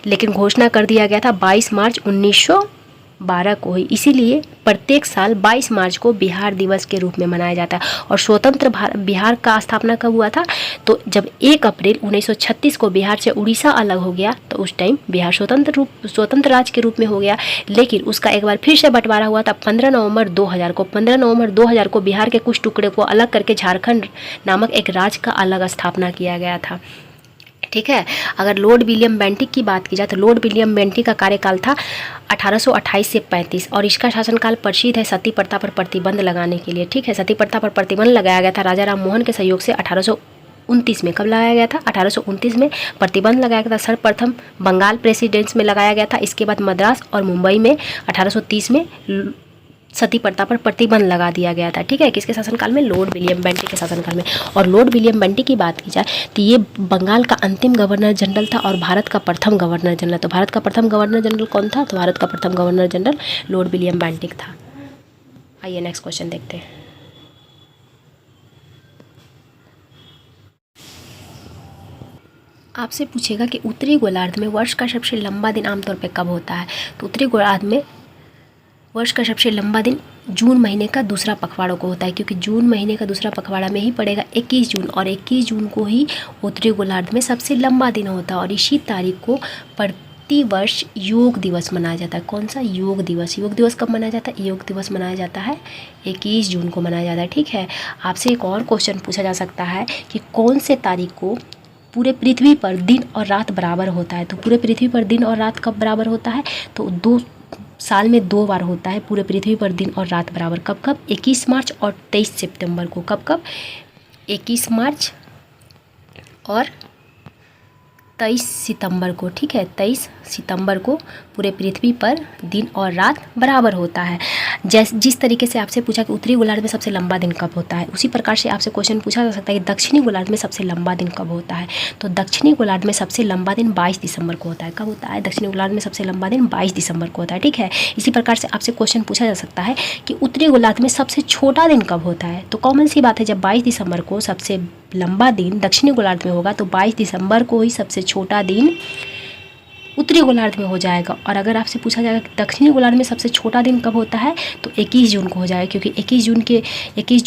[SPEAKER 1] लेकिन घोषणा कर दिया गया था 22 मार्च 1912 को ही। इसीलिए प्रत्येक साल 22 मार्च को बिहार दिवस के रूप में मनाया जाता है। और स्वतंत्र बिहार का स्थापना कब हुआ था? तो जब 1 अप्रैल 1936 को बिहार से उड़ीसा अलग हो गया तो उस टाइम बिहार स्वतंत्र राज्य के रूप में हो गया। लेकिन उसका एक बार फिर से बंटवारा हुआ था 15 नवंबर 2000 को। 15 नवंबर 2000 को बिहार के कुछ टुकड़े को अलग करके झारखंड नामक एक राज्य का अलग स्थापना किया गया था। ठीक है, अगर लॉर्ड विलियम बेंटिक की बात की जाए तो लॉर्ड विलियम बेंटिक का कार्यकाल था 1828 से 35 और इसका शासनकाल प्रसिद्ध है सती प्रथा पर प्रतिबंध लगाने के लिए। ठीक है, सती प्रथा पर प्रतिबंध लगाया गया था राजा राम मोहन के सहयोग से 1829 में। कब लगाया गया था? 1829 में प्रतिबंध लगाया गया था। सर्वप्रथम बंगाल प्रेसिडेंस में लगाया गया था। इसके बाद मद्रास और मुंबई में 1830 में सती प्रथा पर प्रतिबंध लगा दिया गया था। ठीक है, किसके शासनकाल में? लॉर्ड विलियम बेंटिक के शासनकाल में। और लॉर्ड विलियम बेंटिक की बात की जाए तो ये बंगाल का अंतिम गवर्नर जनरल था और भारत का प्रथम गवर्नर जनरल। तो भारत का प्रथम गवर्नर जनरल कौन था? तो भारत का प्रथम governor general Lord William Bentinck था। आइए नेक्स्ट क्वेश्चन देखते हैं। आपसे पूछेगा कि उत्तरी गोलार्ध में वर्ष का सबसे लंबा दिन आमतौर पर कब होता है? तो उत्तरी गोलार्ध में वर्ष का सबसे लंबा दिन जून महीने का दूसरा पखवाड़ों को होता है, क्योंकि जून महीने का दूसरा पखवाड़ा में ही पड़ेगा 21 जून और 21 जून को ही उत्तरी गोलार्ध में सबसे लंबा दिन होता है। और इसी तारीख को प्रति वर्ष योग दिवस मनाया जाता है। कौन सा? योग दिवस। योग दिवस कब मनाया जाता है? योग दिवस मनाया जाता है 21 जून को मनाया जाता है। ठीक है, आपसे एक और क्वेश्चन पूछा जा सकता है कि कौन से तारीख को पूरे पृथ्वी पर दिन और रात बराबर होता है? तो पूरे पृथ्वी पर दिन और रात कब बराबर होता है? तो 2 साल में 2 बार होता है पूरे पृथ्वी पर दिन और रात बराबर। कब कब? 21 मार्च और 23 सितंबर को। कब कब? 21 मार्च और 23 सितंबर को। ठीक है, 23 सितंबर को पूरे पृथ्वी पर दिन और रात बराबर होता है। जिस तरीके से आपसे पूछा कि उत्तरी गोलार्ध में सबसे लंबा दिन कब होता है, उसी प्रकार से आपसे क्वेश्चन पूछा जा सकता है कि दक्षिणी गोलार्ध में सबसे लंबा दिन कब होता है। तो दक्षिणी गोलार्ध में सबसे लंबा दिन 22 दिसंबर को होता है। कब होता है? दक्षिणी गोलार्ध में सबसे लंबा दिन 22 दिसंबर को होता है। ठीक है, इसी प्रकार से आपसे क्वेश्चन पूछा जा सकता है कि उत्तरी गोलार्ध में सबसे छोटा दिन कब होता है। तो कॉमन सी बात है, जब 22 दिसंबर को सबसे लंबा दिन दक्षिणी गोलार्ध में होगा तो 22 दिसंबर को ही सबसे छोटा दिन उत्तरी गोलार्ध में हो जाएगा। और अगर आपसे पूछा जाएगा कि दक्षिणी गोलार्ध में सबसे छोटा दिन कब होता है तो 21 जून को हो जाएगा, क्योंकि 21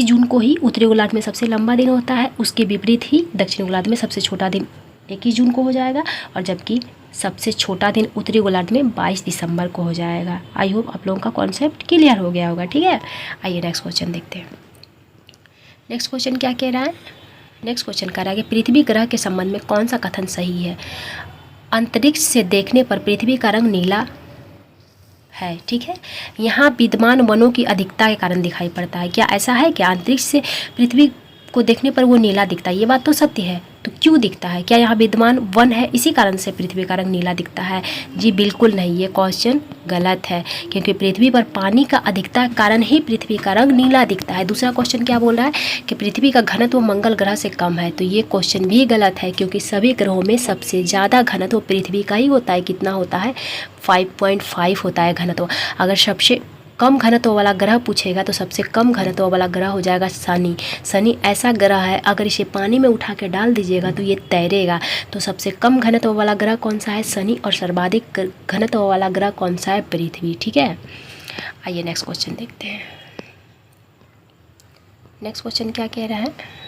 [SPEAKER 1] जून को ही उत्तरी गोलार्ध में सबसे लंबा दिन होता है। उसके विपरीत ही दक्षिणी गोलार्ध में सबसे छोटा दिन 21 जून को हो जाएगा, और जबकि सबसे छोटा दिन उत्तरी गोलार्ध में 22 दिसंबर को हो जाएगा। आई होप आप लोगों का कॉन्सेप्ट क्लियर हो गया होगा। ठीक है, आइए नेक्स्ट क्वेश्चन देखते हैं। नेक्स्ट क्वेश्चन क्या कह रहा है? नेक्स्ट क्वेश्चन कह रहा है कि पृथ्वी ग्रह के संबंध में कौन सा कथन सही है। अंतरिक्ष से देखने पर पृथ्वी का रंग नीला है। ठीक है, यहाँ विद्यमान वनों की अधिकता के कारण दिखाई पड़ता है। क्या ऐसा है? क्या अंतरिक्ष से पृथ्वी को देखने पर वो नीला दिखता है? ये बात तो सत्य है। तो क्यों दिखता है? क्या यहाँ विद्यमान वन है इसी कारण से पृथ्वी का रंग नीला दिखता है? जी बिल्कुल नहीं, ये क्वेश्चन गलत है, क्योंकि पृथ्वी पर पानी का अधिकता के कारण ही पृथ्वी का रंग नीला दिखता है। दूसरा क्वेश्चन क्या बोल रहा है कि पृथ्वी का घनत्व मंगल ग्रह से कम है। तो ये क्वेश्चन भी गलत है, क्योंकि सभी ग्रहों में सबसे ज़्यादा घनत्व पृथ्वी का ही होता है। कितना होता है? 5.5 होता है घनत्व। अगर सबसे कम घनत्व वाला ग्रह पूछेगा तो सबसे कम घनत्व वाला ग्रह हो जाएगा शनि। शनि ऐसा ग्रह है, अगर इसे पानी में उठा के डाल दीजिएगा तो ये तैरेगा। तो सबसे कम घनत्व वाला ग्रह कौन सा है? शनि। और सर्वाधिक घनत्व वाला ग्रह कौन सा है? पृथ्वी। ठीक है, आइए नेक्स्ट क्वेश्चन देखते हैं। नेक्स्ट क्वेश्चन क्या कह रहा है?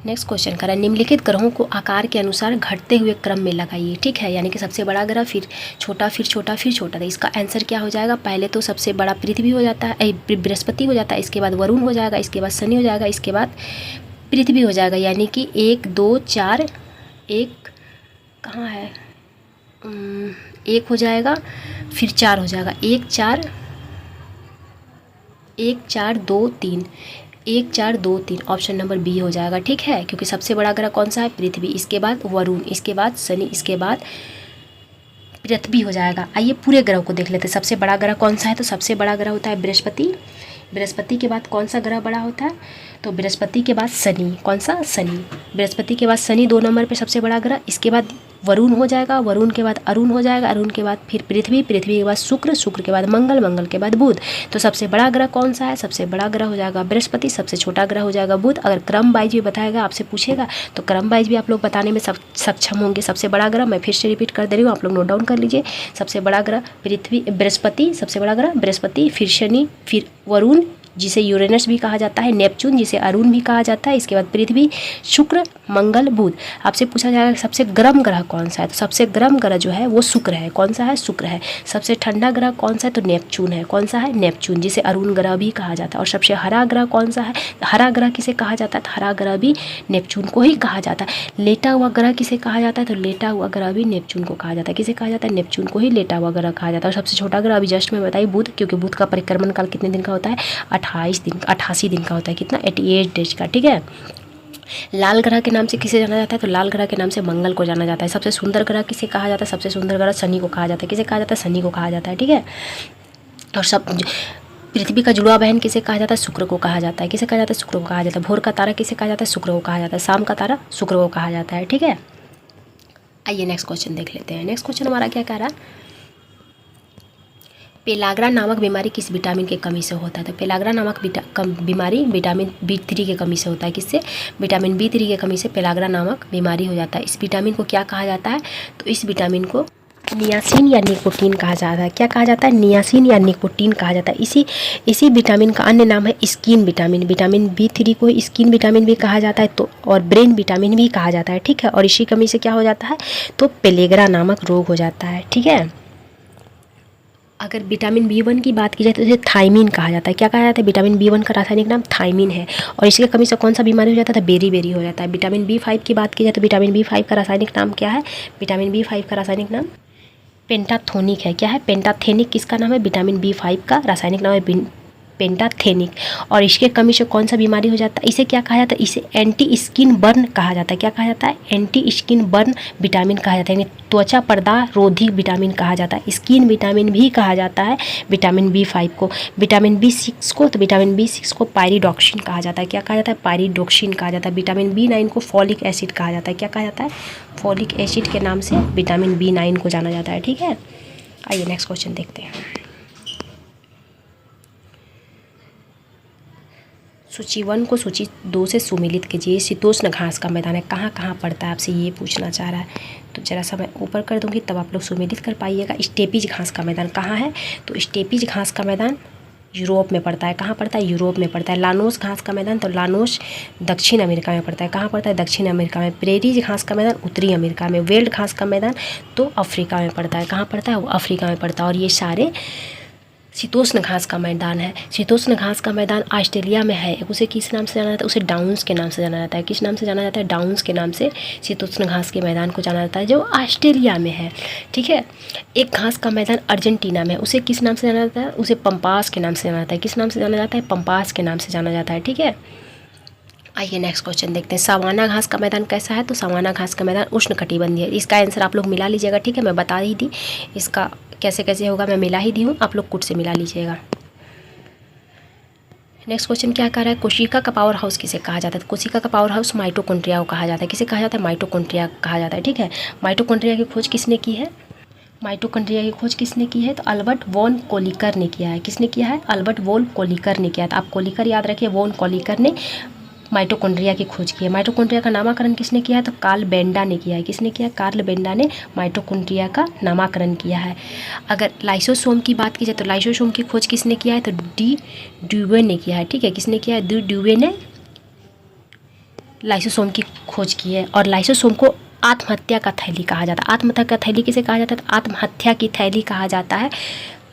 [SPEAKER 1] नेक्स्ट क्वेश्चन कर रहा है निम्नलिखित ग्रहों को आकार के अनुसार घटते हुए क्रम में लगाइए। ठीक है, यानी कि सबसे बड़ा ग्रह, फिर छोटा, फिर छोटा, फिर छोटा। तो इसका आंसर क्या हो जाएगा? पहले तो सबसे बड़ा पृथ्वी हो जाता है, बृहस्पति हो जाता है, इसके बाद वरुण हो जाएगा, इसके बाद शनि हो जाएगा, इसके बाद पृथ्वी हो जाएगा। यानी कि 1 2 4, एक कहाँ है, 1 हो जाएगा, फिर 4 हो जाएगा, 1 4 2 3, 1 4 2 3, ऑप्शन नंबर बी हो जाएगा। ठीक है, क्योंकि सबसे बड़ा ग्रह कौन सा है? पृथ्वी, इसके बाद वरुण, इसके बाद शनि, इसके बाद पृथ्वी हो जाएगा। आइए पूरे ग्रह को देख लेते हैं। सबसे बड़ा ग्रह कौन सा है? तो सबसे बड़ा ग्रह होता है बृहस्पति। बृहस्पति के बाद कौन सा ग्रह बड़ा होता है? तो बृहस्पति के बाद शनि। कौन सा? शनि। बृहस्पति के बाद शनि 2 नंबर पे सबसे बड़ा ग्रह, इसके बाद वरुण हो जाएगा, वरुण के बाद अरुण हो जाएगा, अरुण के बाद फिर पृथ्वी, पृथ्वी के बाद शुक्र, शुक्र के बाद मंगल, मंगल के बाद बुध। तो सबसे बड़ा ग्रह कौन सा है? सबसे बड़ा ग्रह हो जाएगा बृहस्पति, सबसे छोटा ग्रह हो जाएगा बुध। अगर क्रम वाइज भी बताएगा, आपसे पूछेगा तो क्रम वाइज भी आप लोग बताने में सक्षम होंगे। सबसे बड़ा ग्रह मैं फिर से रिपीट कर दे रही हूँ, आप लोग नोट डाउन कर लीजिए। सबसे बड़ा ग्रह पृथ्वी, बृहस्पति, सबसे बड़ा ग्रह बृहस्पति, फिर शनि, फिर वरुण जिसे यूरेनस भी कहा जाता है, नेपच्यून जिसे अरुण भी कहा जाता है, इसके बाद पृथ्वी, शुक्र, मंगल, बुध। आपसे पूछा जाएगा सबसे गर्म ग्रह कौन सा है? तो सबसे गर्म ग्रह जो है वो शुक्र है। कौन सा है? शुक्र है। सबसे ठंडा ग्रह कौन सा है? तो नेपच्यून है। कौन सा है? नेपच्यून, जिसे अरुण ग्रह भी कहा जाता है। और सबसे हरा ग्रह कौन सा है? हरा ग्रह किसे कहा जाता है? तो हरा ग्रह भी नेपच्यून को ही कहा जाता है। लेटा हुआ ग्रह किसे कहा जाता है? तो लेटा हुआ ग्रह भी नेपच्यून को कहा जाता है। किसे कहा जाता है? नेपच्यून को ही लेटा हुआ ग्रह कहा जाता है। और सबसे छोटा ग्रह अभी जस्ट में बताइए बुध, क्योंकि बुध का परिक्रमण काल कितने दिन का होता है? 88 दिन का होता है। कितना? 88 डेज का। ठीक है, लाल ग्रह के नाम से किसे जाना जाता है? तो लाल ग्रह के नाम से मंगल को जाना जाता है। सबसे सुंदर ग्रह किसे कहा जाता है? सबसे सुंदर ग्रह शनि को कहा जाता है। किसे कहा जाता है? शनि को कहा जाता है। ठीक है, और सब पृथ्वी का जुड़वा बहन किसे कहा जाता है? शुक्र को कहा जाता है। किसे कहा जाता है? शुक्र को कहा जाता है। भोर का तारा किसे कहा जाता है? शुक्र को कहा जाता है। शाम का तारा शुक्र को कहा जाता है। ठीक है, आइए नेक्स्ट क्वेश्चन देख लेते हैं। नेक्स्ट क्वेश्चन हमारा क्या कह रहा है? पेलाग्रा नामक बीमारी किस विटामिन की कमी से होता है? तो पेलाग्रा नामक बीमारी विटामिन B3 की कमी से होता है। किससे? विटामिन B3 की कमी से पेलाग्रा नामक बीमारी हो जाता है। इस विटामिन को क्या कहा जाता है? तो इस विटामिन को नियासिन या निकोटीन कहा जाता है। क्या कहा जाता है? नियासिन या निकोटीन कहा जाता है। इसी विटामिन का अन्य नाम है स्किन विटामिन। विटामिन B3 को स्किन विटामिन भी कहा जाता है, तो और ब्रेन विटामिन भी कहा जाता है। ठीक है, और इसी कमी से क्या हो जाता है? तो पेलेग्रा नामक रोग हो जाता है। ठीक है, अगर विटामिन B1 की बात की जाए तो इसे थायमीन कहा जाता है। क्या कहा जाता है? विटामिन B1 का रासायनिक नाम थायमीन है। और इसकी कमी से कौन सा बीमारी हो जाता है? बेरी हो जाता है। विटामिन B5 की बात की जाए तो विटामिन B5 का रासायनिक नाम क्या है? विटामिन B5 का रासायनिक नाम पेंटाथोनिक है। क्या है? पेंटाथेनिक किसका नाम है? विटामिन B5 का रासायनिक नाम है पेंटाथेनिक। और इसके कमी से कौन सा बीमारी हो जाता है, इसे क्या कहा जाता है, इसे एंटी स्किन बर्न कहा जाता है। क्या कहा जाता है, एंटी स्किन बर्न विटामिन कहा जाता है, यानी त्वचा पर्दा रोधी विटामिन कहा जाता है। स्किन विटामिन भी कहा जाता है विटामिन B5 को। विटामिन B6 को, तो विटामिन B6 को पायरिडॉक्सिन कहा जाता है। क्या कहा जाता है, पायरिडॉक्सिन कहा जाता है। विटामिन B9 को फॉलिक एसिड कहा जाता है। क्या कहा जाता है, फॉलिक एसिड के नाम से विटामिन B9 को जाना जाता है। ठीक है, आइए नेक्स्ट क्वेश्चन देखते हैं। सूची 1 को सूची 2 से सुमेलित कीजिए। शीतोष्ण घास का मैदान है, कहाँ कहाँ पड़ता है, आपसे ये पूछना चाह रहा है। तो जरा सा मैं ऊपर कर दूंगी तब आप लोग सुमेलित कर पाइएगा। स्टेपीज घास का मैदान कहाँ है, तो स्टेपीज घास का मैदान यूरोप में पड़ता है। कहाँ पड़ता है, यूरोप में पड़ता है। लानोस घास का मैदान, तो लानोस दक्षिण अमेरिका में पड़ता है। कहाँ पड़ता है, दक्षिण अमेरिका में। प्रेरीज घास का मैदान उत्तरी अमेरिका में। वेल्ड घास का मैदान तो अफ्रीका में पड़ता है। कहाँ पड़ता है, वो अफ्रीका में पड़ता है। और ये सारे शीतोष्ण घास का मैदान है। शीतोष्ण घास का मैदान ऑस्ट्रेलिया में है। उसे किस नाम से जाना जाता है, उसे डाउन्स के नाम से जाना जाता है। किस नाम से जाना जाता है, डाउन्स के नाम से शीतोष्ण घास के मैदान को जाना जाता है, जो ऑस्ट्रेलिया में है। ठीक है, एक घास का मैदान अर्जेंटीना में, उसे किस नाम से जाना जाता है, उसे पंपास के नाम से जाना जाता है। किस नाम से जाना जाता है, पंपास के नाम से जाना जाता है। ठीक है, आइए नेक्स्ट क्वेश्चन देखते हैं। सवाना घास का मैदान कैसा है, तो सवाना घास का मैदान उष्णकटिबंधीय है। इसका आंसर आप लोग मिला लीजिएगा। ठीक है, मैं बता ही दी इसका कैसे कैसे होगा, मैं मिला ही दी हूँ, आप लोग कुछ से मिला लीजिएगा। नेक्स्ट क्वेश्चन क्या कह रहा है, कोशिका का पावर हाउस किसे कहा जाता है। तो कोशिका का पावर हाउस माइटोकॉन्ड्रिया को कहा जाता है। किसे कहा जाता है, माइटोकॉन्ड्रिया कहा जाता है। ठीक है, माइटोकॉन्ड्रिया की खोज किसने की है, माइटोकॉन्ड्रिया की खोज किसने की है, तो अल्बर्ट वॉन कोलिकर ने किया है। किसने किया है, अल्बर्ट वॉन कोलिकर ने किया है। तो आप कोलिकर याद रखिए, वॉन कोलिकर ने माइटोकॉन्ड्रिया की खोज की है। माइटोकॉन्ड्रिया का नामकरण किसने किया है, तो कार्ल बेंडा ने किया है। किसने किया, कार्ल बेंडा ने माइटोकॉन्ड्रिया का नामकरण किया है। अगर लाइसोसोम की बात की जाए तो लाइसोसोम की खोज किसने किया है, तो डी ड्यूवे ने किया है। ठीक है, किसने किया है, डी ड्यूवे ने लाइसोसोम की खोज की है। और लाइसोसोम को आत्महत्या का थैली कहा जाता है। आत्महत्या का थैली किसे कहा जाता है, तो आत्महत्या की थैली कहा जाता है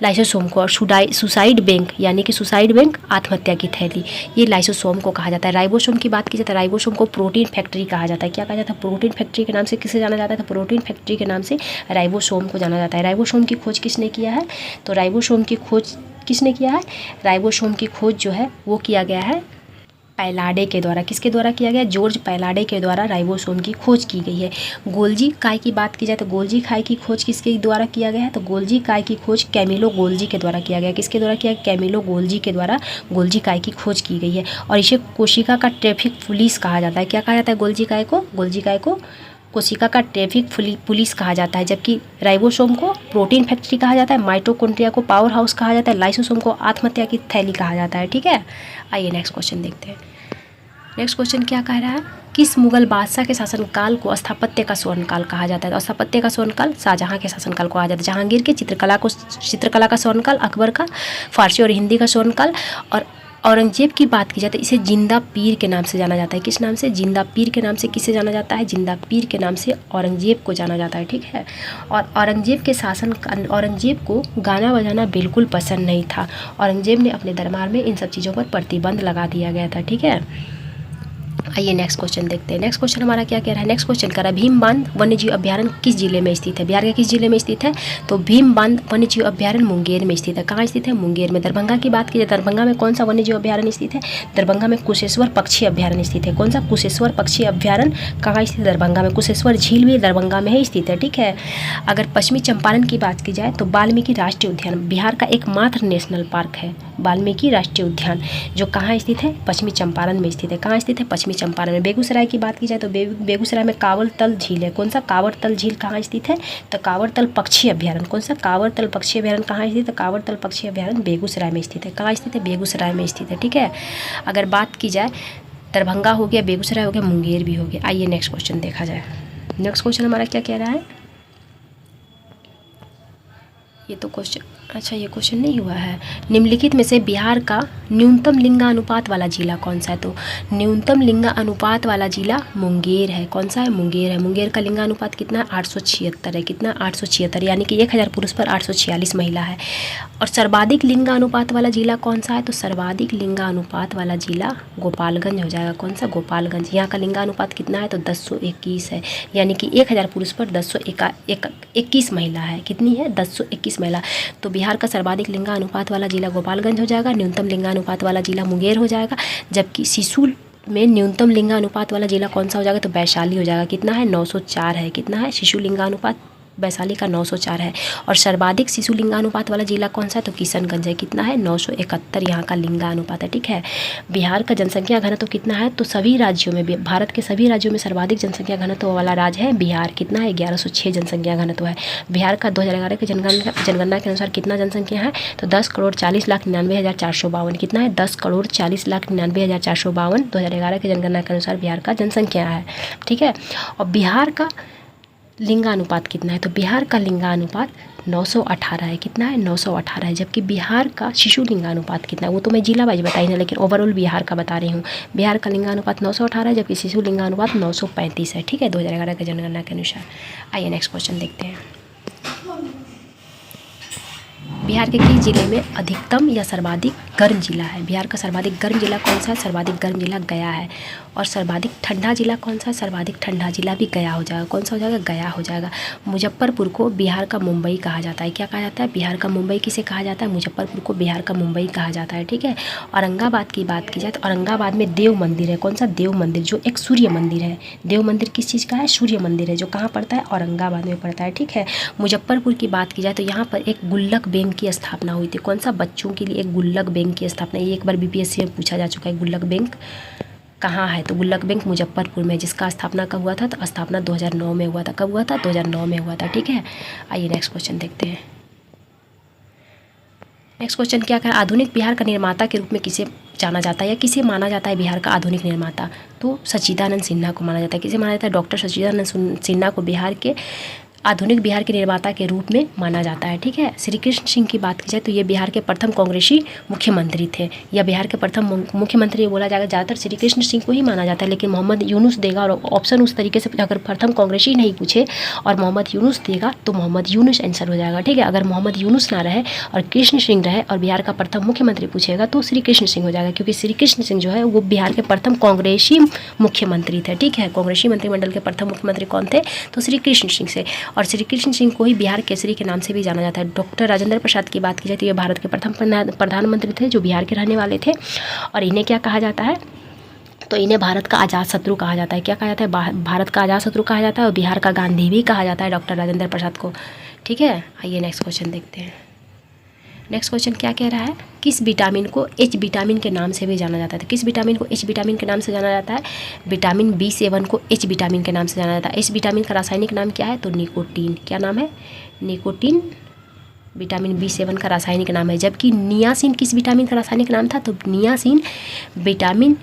[SPEAKER 1] लाइसोसोम को। और सुसाइड बैंक यानी कि सुसाइड बैंक आत्महत्या की थैली, ये लाइसोसोम को कहा जाता है। राइबोसोम की बात की जाए तो राइबोसोम को प्रोटीन फैक्ट्री कहा जाता है। क्या कहा जाता है, प्रोटीन फैक्ट्री के नाम से किसे जाना जाता है, तो प्रोटीन फैक्ट्री के नाम से राइबोसोम को जाना जाता है। राइबोसोम की खोज किसने किया है, तो राइबोसोम की खोज किसने किया है, राइबोसोम की खोज जो है वो किया गया है पैलाडे के द्वारा। किसके द्वारा किया गया, जॉर्ज पैलाडे के द्वारा राइबोसोम की खोज की गई है। गोल्जी काय की बात की जाए तो गोल्जी काय की खोज किसके द्वारा किया गया है, तो गोल्जी काय की खोज कैमिलो गोल्जी के द्वारा किया गया। किसके द्वारा किया, कैमिलो गोल्जी के द्वारा गोल्जी काय की खोज की गई है। और इसे कोशिका का ट्रैफिक पुलिस कहा जाता है। क्या कहा जाता है, गोल्जी काय को, गोल्जी काय को कोशिका का ट्रैफिक पुलिस कहा जाता है। जबकि राइबोसोम को प्रोटीन फैक्ट्री कहा जाता है, माइटोकॉन्ड्रिया को पावर हाउस कहा जाता है, लाइसोसोम को आत्महत्या की थैली कहा जाता है। ठीक है, आइए नेक्स्ट क्वेश्चन देखते हैं। नेक्स्ट क्वेश्चन क्या कह रहा है, किस मुगल बादशाह के शासनकाल को स्थापत्य का स्वर्णकाल कहा जाता है। तो स्थापत्य का स्वर्णकाल शाहजहां के शासनकाल को कहा जाता है। जहांगीर के चित्रकला का स्वर्णकाल, अकबर का फारसी और हिंदी का स्वर्णकाल। और औरंगजेब की बात की जाए तो इसे जिंदा पीर के नाम से जाना जाता है। किस नाम से, जिंदा पीर के नाम से किसे जाना जाता है, जिंदा पीर के नाम से औरंगजेब को जाना जाता है। ठीक है, और औरंगजेब को गाना बजाना बिल्कुल पसंद नहीं था। औरंगजेब ने अपने दरबार में इन सब चीज़ों पर प्रतिबंध लगा दिया गया था। ठीक है, आइए नेक्स्ट क्वेश्चन देखते हैं। नेक्स्ट क्वेश्चन हमारा क्या कह रहा है, नेक्स्ट क्वेश्चन कह रहा है भीम बांध वन्यजीव अभ्यारण्य किस जिले में स्थित है। बिहार के किस जिले में स्थित है, तो भीम बांध वन्यजीव अभ्यारण्य मुंगेर में स्थित है। कहाँ स्थित है, मुंगेर में। दरभंगा की बात की जाए, दरभंगा में कौन सा वन्यजीव अभ्यारण्य स्थित है, दरभंगा में कुशेश्वर पक्षी अभ्यारण्य स्थित है। कौन सा, कुशेश्वर पक्षी अभ्यारण्य कहाँ स्थित है, दरभंगा में। कुशेश्वर झील भी दरभंगा में ही स्थित है। ठीक है, अगर पश्चिमी चंपारण की बात की जाए तो वाल्मीकि राष्ट्रीय उद्यान बिहार का एकमात्र नेशनल पार्क है। वाल्मीकि राष्ट्रीय उद्यान जो कहाँ स्थित है, पश्चिमी चंपारण में स्थित है। कहाँ स्थित है, पश्चिमी चंपारण में। बेगूसराय की बात की जाए तो बेगूसराय में कांवरतल झील है। कौन सा, कांवरतल झील कहाँ स्थित है, तो कांवरतल पक्षी अभ्यारण्य। कौन सा, कांवरतल पक्षी अभ्यारण्य कहाँ स्थित है, कांवरतल पक्षी अभ्यारण्य बेगूसराय में स्थित है। कहाँ स्थित है, बेगूसराय में स्थित है। ठीक है, अगर बात की जाए दरभंगा हो गया, बेगूसराय हो गया, मुंगेर भी हो गया। आइए नेक्स्ट क्वेश्चन देखा जाए। नेक्स्ट क्वेश्चन हमारा क्या कह रहा है, ये तो क्वेश्चन, अच्छा ये क्वेश्चन नहीं हुआ है। निम्नलिखित में से बिहार का न्यूनतम लिंगानुपात वाला जिला कौन सा है, तो न्यूनतम लिंगानुपात वाला जिला मुंगेर है। कौन सा है, मुंगेर है। मुंगेर का लिंगानुपात कितना है, 876 है। कितना, 876, यानी कि 1000 पुरुष पर 846 महिला है। और सर्वाधिक लिंगानुपात वाला जिला कौन सा है? तो सर्वाधिक लिंगानुपात वाला जिला गोपालगंज हो जाएगा। कौन सा? गोपालगंज। यहाँ का लिंगानुपात कितना है? तो 1021 है, यानी कि 1000 पुरुष पर 1021 महिला है। कितनी है? 1021 महिला। तो बिहार का सर्वाधिक लिंगानुपात वाला जिला गोपालगंज हो जाएगा। न्यूनतम लिंगानुपात वाला जिला मुंगेर हो जाएगा। जबकि शिशु में न्यूनतम लिंगानुपात वाला जिला कौन सा हो जाएगा? तो वैशाली हो जाएगा। कितना है? 904 है। कितना है? शिशु लिंगानुपात वैशाली का 904 है। और सर्वाधिक शिशु लिंगानुपात वाला जिला कौन सा है? तो किशनगंज है। कितना है? 971 यहाँ का लिंगानुपात है। ठीक है। बिहार का जनसंख्या घनत्व कितना है? तो सभी राज्यों में, भारत के सभी राज्यों में सर्वाधिक जनसंख्या घनत्व वाला राज्य है बिहार। कितना है? 1106 जनसंख्या घनत्व है। बिहार का 2011 के जनगणना के अनुसार कितना जनसंख्या है? तो 10,40,99,452। कितना है? 10,40,99,452 2011 के जनगणना के अनुसार बिहार का जनसंख्या है। ठीक है। और बिहार का लिंगानुपात कितना है? तो बिहार का लिंगानुपात 918 है। कितना है? 918 है। जबकि बिहार का शिशु लिंगानुपात कितना है? वो तो मैं जिला वाइज बताई ना, लेकिन ओवरऑल बिहार का बता रही हूँ। बिहार का लिंगानुपात 918 है, जबकि शिशु लिंगानुपात 935 है। ठीक है, 2011 के जनगणना के अनुसार। आइए नेक्स्ट क्वेश्चन देखते हैं। बिहार के किस जिले में अधिकतम या सर्वाधिक गर्म जिला है? बिहार का सर्वाधिक गर्म जिला कौन सा है? सर्वाधिक गर्म जिला गया है। और सर्वाधिक ठंडा जिला कौन सा है? सर्वाधिक ठंडा जिला भी गया हो जाएगा। कौन सा हो जाएगा? गया हो जाएगा। मुजफ्फरपुर को बिहार का मुंबई कहा जाता है। क्या कहा जाता है? बिहार का मुंबई किसे कहा जाता है? मुजफ्फरपुर को बिहार का मुंबई कहा जाता है। ठीक है। औरंगाबाद की बात की जाए तो औरंगाबाद में देव मंदिर है। कौन सा? देव मंदिर, जो एक सूर्य मंदिर है। देव मंदिर किस चीज़ का है? सूर्य मंदिर है, जो कहाँ पड़ता है? औरंगाबाद में पड़ता है। ठीक है। मुजफ्फरपुर की बात की जाए तो यहाँ पर एक गुल्लक बैंक की स्थापना हुई थी। कौन सा? बच्चों के लिए एक गुल्लक बैंक की स्थापना। ये एक बार बीपीएससी में पूछा जा चुका है। गुल्लक बैंक कहाँ है? तो गुल्लक बैंक मुजफ्फरपुर में, जिसका स्थापना कब हुआ था? तो स्थापना 2009 में हुआ था। कब हुआ था? 2009 में हुआ था। ठीक है। आइए नेक्स्ट क्वेश्चन देखते हैं। नेक्स्ट क्वेश्चन क्या है? आधुनिक बिहार का निर्माता के रूप में किसे जाना जाता है या किसे माना जाता है बिहार का आधुनिक निर्माता? तो सच्चिदानंद सिन्हा को माना जाता है। किसे माना जाता है? डॉक्टर सच्चिदानंद सिन्हा को बिहार के आधुनिक बिहार के निर्माता के रूप में माना जाता है। ठीक है। श्री कृष्ण सिंह की बात की जाए तो ये बिहार के प्रथम कांग्रेसी मुख्यमंत्री थे, या बिहार के प्रथम मुख्यमंत्री बोला जाएगा। ज़्यादातर श्री कृष्ण सिंह को ही माना जाता है, लेकिन मोहम्मद यूनुस देगा। और ऑप्शन उस तरीके से अगर प्रथम कांग्रेसी नहीं पूछे और मोहम्मद यूनुस देगा तो मोहम्मद यूनुस आंसर हो जाएगा। ठीक है। अगर मोहम्मद यूनुस ना रहे और कृष्ण सिंह रहे और बिहार का प्रथम मुख्यमंत्री पूछेगा तो श्री कृष्ण सिंह हो जाएगा, क्योंकि श्री कृष्ण सिंह जो है वो बिहार के प्रथम कांग्रेसी मुख्यमंत्री थे। ठीक है। कांग्रेसी मंत्रिमंडल के प्रथम मुख्यमंत्री कौन थे? तो श्री कृष्ण सिंह से। और श्री कृष्ण सिंह को ही बिहार केसरी के नाम से भी जाना जाता है। डॉक्टर राजेंद्र प्रसाद की बात की जाए तो ये भारत के प्रथम प्रधानमंत्री थे जो बिहार के रहने वाले थे। और इन्हें क्या कहा जाता है? तो इन्हें भारत का आज़ाद शत्रु कहा जाता है। क्या कहा जाता है? भारत का आज़ाद शत्रु कहा जाता है, और बिहार का गांधी भी कहा जाता है डॉक्टर राजेंद्र प्रसाद को। ठीक है। आइए नेक्स्ट क्वेश्चन देखते हैं। नेक्स्ट क्वेश्चन क्या कह रहा है? किस विटामिन को H विटामिन के नाम से भी जाना जाता है? तो किस विटामिन को H विटामिन के नाम से जाना जाता है? विटामिन B7 को H विटामिन के नाम से जाना जाता है। H विटामिन का रासायनिक नाम क्या है? तो निकोटीन। क्या नाम है? निकोटीन विटामिन B7 का रासायनिक नाम है। जबकि नियासिन किस विटामिन का रासायनिक नाम था? तो नियासिन विटामिन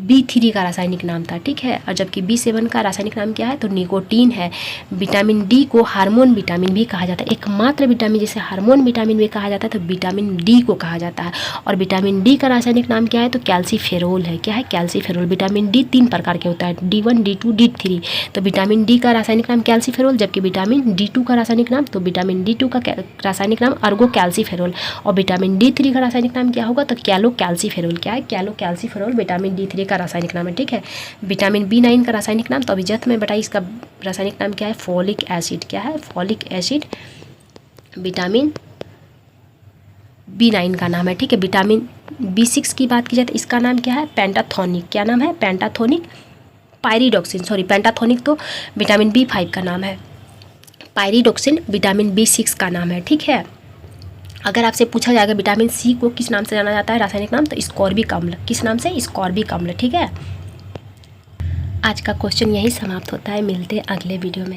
[SPEAKER 1] B3 का रासायनिक नाम था। ठीक है। और जबकि B7 का रासायनिक नाम क्या है? तो निकोटीन है। विटामिन डी को हार्मोन विटामिन भी कहा जाता है। एकमात्र विटामिन जिसे हार्मोन विटामिन भी कहा जाता है तो विटामिन डी को कहा जाता है। और विटामिन डी का रासायनिक नाम क्या है? तो कैल्सीफेरोल है। क्या है? कैल्सीफेरोल। विटामिन डी 3 प्रकार के होता है, D1, D2, D3। तो विटामिन डी का रासायनिक नाम कैल्सीफेरोल, जबकि विटामिन D2 का रासायनिक नाम, तो विटामिन D2 का रासायनिक नाम अर्गो कैल्सीफेरोल। और विटामिन D3 का रासायनिक नाम क्या होगा? तो कैलो कैल्सीफेरोल। क्या है? कैलो कैल्सीफेरोल विटामिन D3 का रासायनिक नाम है। ठीक है। विटामिन B9 का रासायनिक नाम, तो अभी जस्ट में बताई, इसका रासायनिक नाम क्या है? Folic acid. क्या है? फॉलिक एसिड विटामिन B9 का नाम है। ठीक है। विटामिन B6 की बात की जाए तो इसका नाम क्या है? पेंटाथोनिक। क्या नाम है? Pantothenic pyridoxine. सॉरी, पेंटाथोनिक तो विटामिन B5 का नाम है, पायरिडॉक्सिन विटामिन B6 का नाम है। ठीक है। अगर आपसे पूछा जाएगा विटामिन सी को किस नाम से जाना जाता है रासायनिक नाम, तो स्कॉर्बिक अम्ल। किस नाम से? स्कॉर्बिक अम्ल। ठीक है। आज का क्वेश्चन यही समाप्त होता है। मिलते हैं अगले वीडियो में।